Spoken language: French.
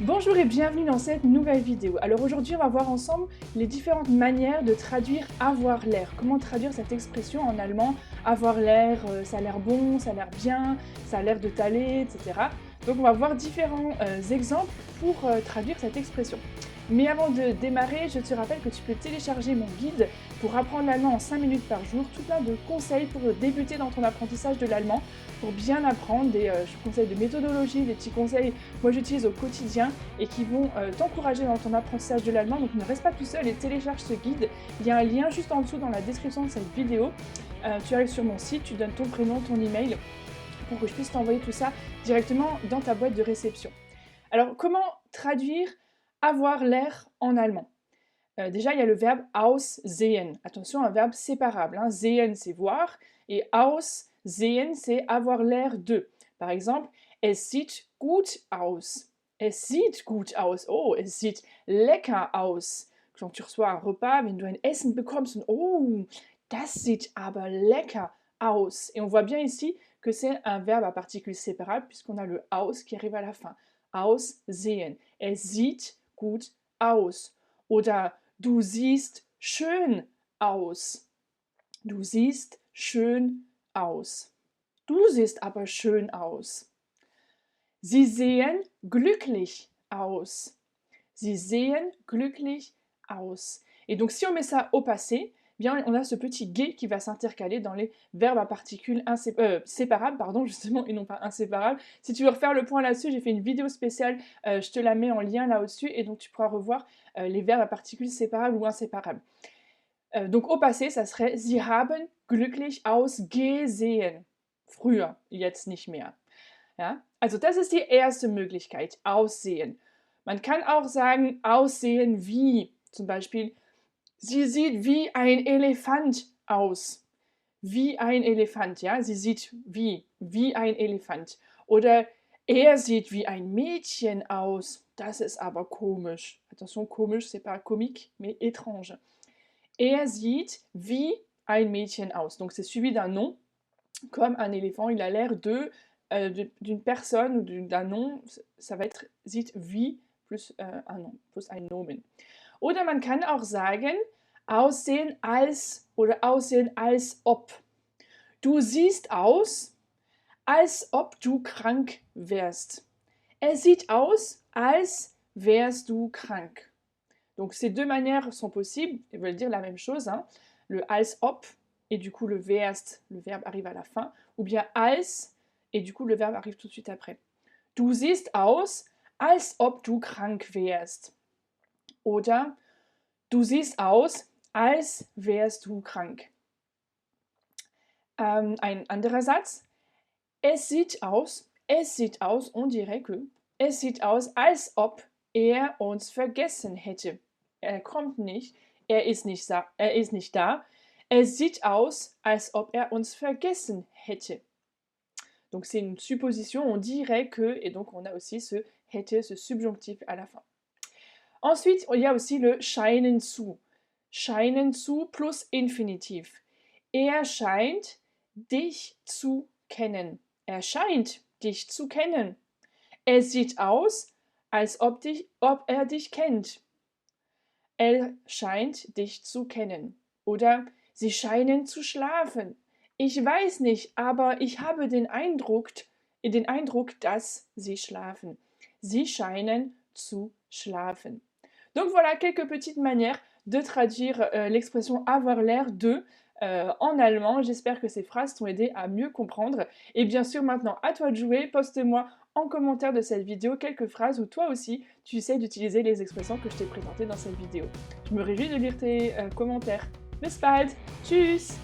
Bonjour et bienvenue dans cette nouvelle vidéo. Alors aujourd'hui on va voir ensemble les différentes manières de traduire avoir l'air. Comment traduire cette expression en allemand, avoir l'air, ça a l'air bon, ça a l'air bien, ça a l'air de t'aller, etc. Donc on va voir différents exemples pour traduire cette expression. Mais avant de démarrer, je te rappelle que tu peux télécharger mon guide pour apprendre l'allemand en 5 minutes par jour, tout plein de conseils pour débuter dans ton apprentissage de l'allemand, pour bien apprendre, des conseils de méthodologie, des petits conseils que moi j'utilise au quotidien et qui vont t'encourager dans ton apprentissage de l'allemand. Donc ne reste pas tout seul et télécharge ce guide. Il y a un lien juste en dessous dans la description de cette vidéo. Tu arrives sur mon site, tu donnes ton prénom, ton email pour que je puisse t'envoyer tout ça directement dans ta boîte de réception. Alors comment traduire avoir l'air en allemand? Déjà, il y a le verbe aussehen. Attention, un verbe séparable. Hein. Sehen, c'est voir. Et aussehen, c'est avoir l'air de. Par exemple, es sieht gut aus. Es sieht gut aus. Oh, es sieht lecker aus. Quand tu reçois un repas, wenn du ein Essen bekommst, und, oh, das sieht aber lecker aus. Et on voit bien ici que c'est un verbe à particules séparables puisqu'on a le aus qui arrive à la fin. Aussehen. Es sieht gut aus. Oder du siehst schön aus. Du siehst schön aus. Du siehst aber schön aus. Sie sehen glücklich aus. Sie sehen glücklich aus. Et donc si on met ça au passé, bien on a ce petit gai qui va s'intercaler dans les verbes à particules séparables, pardon, justement, et non pas inséparables. Si tu veux refaire le point là-dessus, j'ai fait une vidéo spéciale, je te la mets en lien là au-dessus, et donc tu pourras revoir les verbes à particules séparables ou inséparables. Donc au passé, ça serait Sie haben glücklich ausgesehen. Früher, jetzt nicht mehr. Ja? Also das ist die erste Möglichkeit, aussehen. Man kann auch sagen, aussehen wie, zum Beispiel, sie sieht wie ein Elefant aus. Wie ein Elefant, ja, sie sieht wie ein Elefant. Oder er sieht wie ein Mädchen aus. Das ist aber komisch. Attention, komisch, c'est pas comique, mais étrange. Er sieht wie ein Mädchen aus. Donc c'est suivi d'un nom, comme un éléphant, il a l'air d'une personne ou d'un nom, ça va être sieht wie plus un nom, plus ein Nomen. Oder man kann auch sagen, aussehen als oder aussehen als ob. Du siehst aus, als ob du krank wärst. Er sieht aus, als wärst du krank. Donc ces deux manières sont possibles, ils veulent dire la même chose, hein. Le als ob, et du coup le wärst, le verbe arrive à la fin, ou bien als, et du coup le verbe arrive tout de suite après. Du siehst aus, als ob du krank wärst. Oder du siehst aus, als wärst du krank. Ein anderer Satz. Es sieht aus, on dirait que, es sieht aus, als ob er uns vergessen hätte. Er kommt nicht, er ist nicht da. Es sieht aus, als ob er uns vergessen hätte. Donc c'est une supposition, on dirait que, et donc on a aussi ce hätte, ce subjonctif à la fin. Ensuite, il y a aussi le scheinen zu. Scheinen zu plus Infinitiv. Er scheint dich zu kennen. Er scheint dich zu kennen. Es sieht aus, als ob er dich kennt. Er scheint dich zu kennen. Oder sie scheinen zu schlafen. Ich weiß nicht, aber ich habe den Eindruck, dass sie schlafen. Sie scheinen zu schlafen. Donc voilà quelques petites manières de traduire l'expression avoir l'air de en allemand. J'espère que ces phrases t'ont aidé à mieux comprendre. Et bien sûr, maintenant, à toi de jouer. Poste-moi en commentaire de cette vidéo quelques phrases où toi aussi, tu essaies d'utiliser les expressions que je t'ai présentées dans cette vidéo. Je me réjouis de lire tes commentaires. Bis bald. Tschüss.